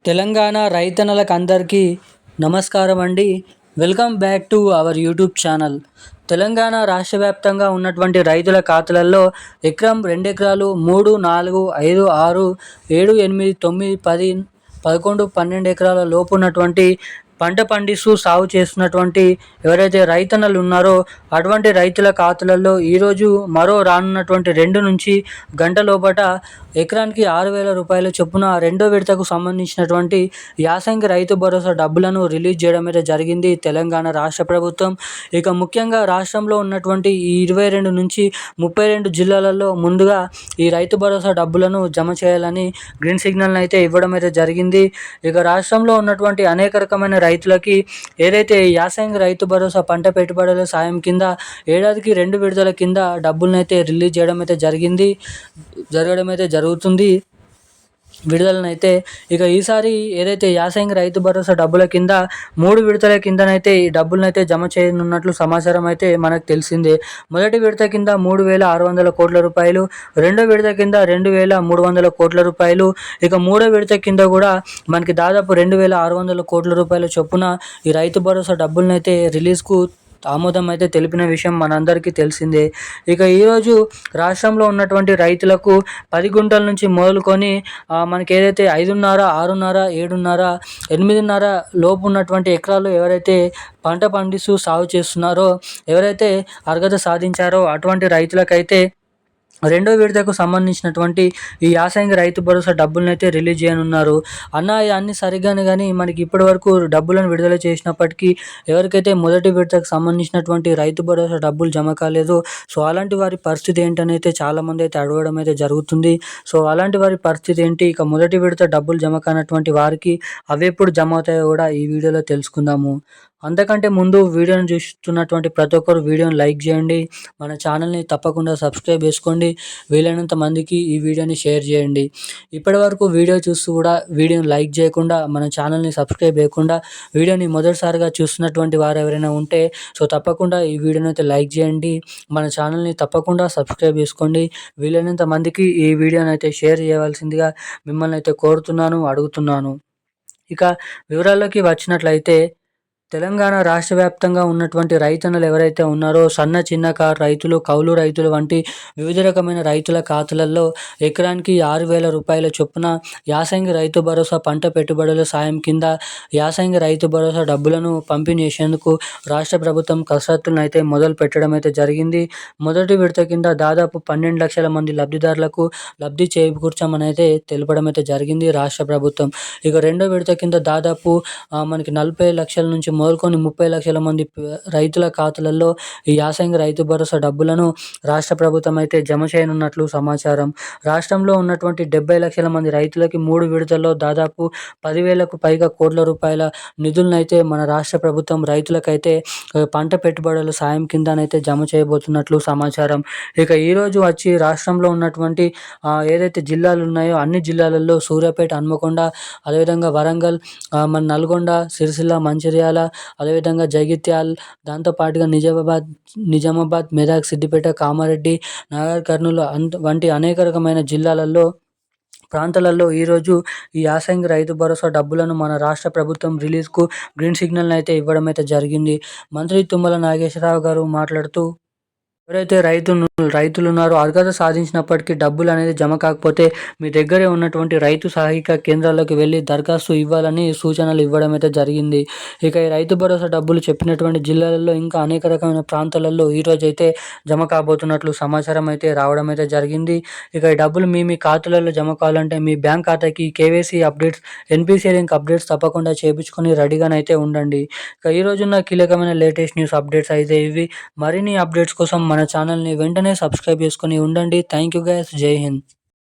తెలంగాణ రైతన్నలకందరికీ నమస్కారం అండి. Welcome back to our YouTube channel. Telangana రాష్ట్ర వ్యాప్తంగా ఉన్నటువంటి రైతుల ఖాతాలలో ఎకరం, 2 ఎకరాలు, 3, 4, 5, 6, 7, 8, 9, 10, 11, 12 ఎకరాల లోపు ఉన్నటువంటి పంట పండిస్తూ సాగు చేస్తున్నటువంటి ఎవరైతే రైతన్నలు ఉన్నారో అటువంటి రైతుల ఖాతాలలో ఈరోజు మరో రానున్నటువంటి 2 నుంచి గంట లోపట ఎకరానికి 6,000 రూపాయల చొప్పున రెండో విడతకు సంబంధించినటువంటి యాసంగి రైతు భరోసా డబ్బులను రిలీజ్ చేయడం అయితే జరిగింది తెలంగాణ రాష్ట్ర ప్రభుత్వం. ఇక ముఖ్యంగా రాష్ట్రంలో ఉన్నటువంటి ఈ 22 నుంచి 32 జిల్లాలలో ముందుగా ఈ రైతు భరోసా డబ్బులను జమ చేయాలని గ్రీన్ సిగ్నల్ అయితే ఇవ్వడం అయితే జరిగింది. ఇక రాష్ట్రంలో ఉన్నటువంటి అనేక రకమైన రైతులకి ఏదైతే యాసంగి రైతు భరోసా పంట పెట్టుబడుల సాయం కింద ఏడాదికి 2 విడతల కింద డబ్బులను అయితే రిలీజ్ చేయడం అయితే జరుగుతుంది విడుదలనైతే. ఇక ఈసారి ఏదైతే యాసంగి రైతు భరోసా డబ్బుల కింద 3 విడతల కిందనైతే ఈ డబ్బులనైతే జమ చేయనున్నట్లు సమాచారం అయితే మనకు తెలిసిందే. మొదటి విడత కింద 3,600 కోట్ల రూపాయలు, రెండో విడత కింద 2,300 కోట్ల రూపాయలు, ఇక మూడో విడత కింద కూడా మనకి దాదాపు 2,600 కోట్ల రూపాయల చొప్పున ఈ రైతు భరోసా డబ్బులనైతే రిలీజ్కు ఆమోదం అయితే తెలిపిన విషయం మనందరికీ తెలిసిందే. ఇక ఈరోజు రాష్ట్రంలో ఉన్నటువంటి రైతులకు 10 గుంటల నుంచి మొదలుకొని మనకి ఏదైతే 5.5, 6.5, 7.5, 8.5 లోపు ఉన్నటువంటి ఎకరాలు ఎవరైతే పంట పండిస్తూ సాగు చేస్తున్నారో, ఎవరైతే అర్హత సాధించారో అటువంటి రైతులకైతే రెండో విడతకు సంబంధించినటువంటి ఈ యాసంగి రైతు భరోసా డబ్బులనైతే రిలీజ్ చేయనున్నారు. అన్నీ సరిగ్గానే కానీ మనకి ఇప్పటి వరకు డబ్బులను విడుదల చేసినప్పటికీ ఎవరికైతే మొదటి విడతకు సంబంధించినటువంటి రైతు భరోసా డబ్బులు జమ కాలేదు, సో అలాంటి వారి పరిస్థితి ఏంటని అయితే చాలామంది అయితే అడగడం అయితే జరుగుతుంది. సో అలాంటి వారి పరిస్థితి ఏంటి, ఇక మొదటి విడత డబ్బులు జమ కానటువంటి వారికి అవి ఎప్పుడు జమ అవుతాయో కూడా ఈ వీడియోలో తెలుసుకుందాము. అంతకంటే ముందు వీడియోని చూస్తున్నటువంటి ప్రతి ఒక్కరు వీడియోని లైక్ చేయండి, మన ఛానల్ని తప్పకుండా సబ్స్క్రైబ్ చేసుకోండి, వీలైనంత మందికి ఈ వీడియోని షేర్ చేయండి. ఇప్పటి వరకు వీడియో చూస్తూ కూడా వీడియోని లైక్ చేయకుండా, మన ఛానల్ని సబ్స్క్రైబ్ చేయకుండా వీడియోని మొదటిసారిగా చూస్తున్నటువంటి వారు ఎవరైనా ఉంటే సో తప్పకుండా ఈ వీడియోని అయితే లైక్ చేయండి, మన ఛానల్ని తప్పకుండా సబ్స్క్రైబ్ చేసుకోండి, వీలైనంత మందికి ఈ వీడియోని అయితే షేర్ చేయవలసిందిగా మిమ్మల్ని అయితే కోరుతున్నాను, అడుగుతున్నాను. ఇక వివరాల్లోకి వచ్చినట్లయితే తెలంగాణ రాష్ట్ర వ్యాప్తంగా ఉన్నటువంటి రైతన్నలు ఎవరైతే ఉన్నారో చిన్నకారు రైతులు, కౌలు రైతులు వంటి వివిధ రకమైన రైతుల ఖాతాలలో ఎకరానికి 6,000 రూపాయల చొప్పున యాసంగి రైతు భరోసా పంట పెట్టుబడుల సాయం కింద యాసంగి రైతు భరోసా డబ్బులను పంపిణీ చేసేందుకు రాష్ట్ర ప్రభుత్వం కసరత్తులను అయితే మొదలు పెట్టడం అయితే జరిగింది. మొదటి విడత కింద దాదాపు 12 లక్షల మంది లబ్ధిదారులకు లబ్ధి చేకూర్చామని అయితే తెలపడం అయితే జరిగింది రాష్ట్ర ప్రభుత్వం. ఇక రెండో విడత కింద దాదాపు మనకి 40 లక్షల నుంచి మొదలుకొని 30 లక్షల మంది రైతుల ఖాతాలలో ఈ యాసంగి రైతు భరోసా డబ్బులను రాష్ట్ర ప్రభుత్వం అయితే జమ చేయనున్నట్లు సమాచారం. రాష్ట్రంలో ఉన్నటువంటి 70 లక్షల మంది రైతులకి 3 విడతల్లో దాదాపు 10,000కు పైగా కోట్ల రూపాయల నిధులనైతే మన రాష్ట్ర ప్రభుత్వం రైతులకైతే పంట పెట్టుబడుల సాయం కిందనైతే జమ చేయబోతున్నట్లు సమాచారం. ఇక ఈరోజు వచ్చి రాష్ట్రంలో ఉన్నటువంటి ఏదైతే జిల్లాలు ఉన్నాయో అన్ని జిల్లాలలో సూర్యాపేట, హన్మకొండ, అదేవిధంగా వరంగల్, మన నల్గొండ, సిరిసిల్ల, మంచిర్యాల, అదేవిధంగా జగిత్యాల్, దాంతోపాటుగా నిజామాబాద్, మెదక్, సిద్దిపేట, కామారెడ్డి, నాగర్ కర్నూలు వంటి అనేక రకమైన ప్రాంతాలలో ఈరోజు ఈ యాసంగి రైతు భరోసా డబ్బులను మన రాష్ట్ర ప్రభుత్వం రిలీజ్కు గ్రీన్ సిగ్నల్ అయితే ఇవ్వడం అయితే జరిగింది. మంత్రి తుమ్మల నాగేశ్వరరావు గారు మాట్లాడుతూ ఎవరైతే రైతులు ఉన్నారో అర్హత సాధించినప్పటికీ డబ్బులు అనేది జమ కాకపోతే మీ దగ్గరే ఉన్నటువంటి రైతు సహాయక కేంద్రాల్లోకి వెళ్ళి దరఖాస్తు ఇవ్వాలని సూచనలు ఇవ్వడం అయితే జరిగింది. ఇక ఈ రైతు భరోసా డబ్బులు చెప్పినటువంటి జిల్లాలలో ఇంకా అనేక రకమైన ప్రాంతాలలో ఈరోజు అయితే జమ కాబోతున్నట్లు సమాచారం అయితే రావడం అయితే జరిగింది. ఇక ఈ డబ్బులు మీ ఖాతాలలో జమ కావాలంటే మీ బ్యాంక్ ఖాతాకి KYC updates, NPCI link updates తప్పకుండా చేయించుకొని రెడీగానైతే ఉండండి. ఇక ఈ రోజున్న కీలకమైన లేటెస్ట్ న్యూస్ అప్డేట్స్ అయితే ఇవి. మరిన్ని అప్డేట్స్ కోసం మన ఛానల్ని వెంటనే సబ్స్క్రైబ్ చేసుకొని ఉండండి. Thank you guys. జై హింద్.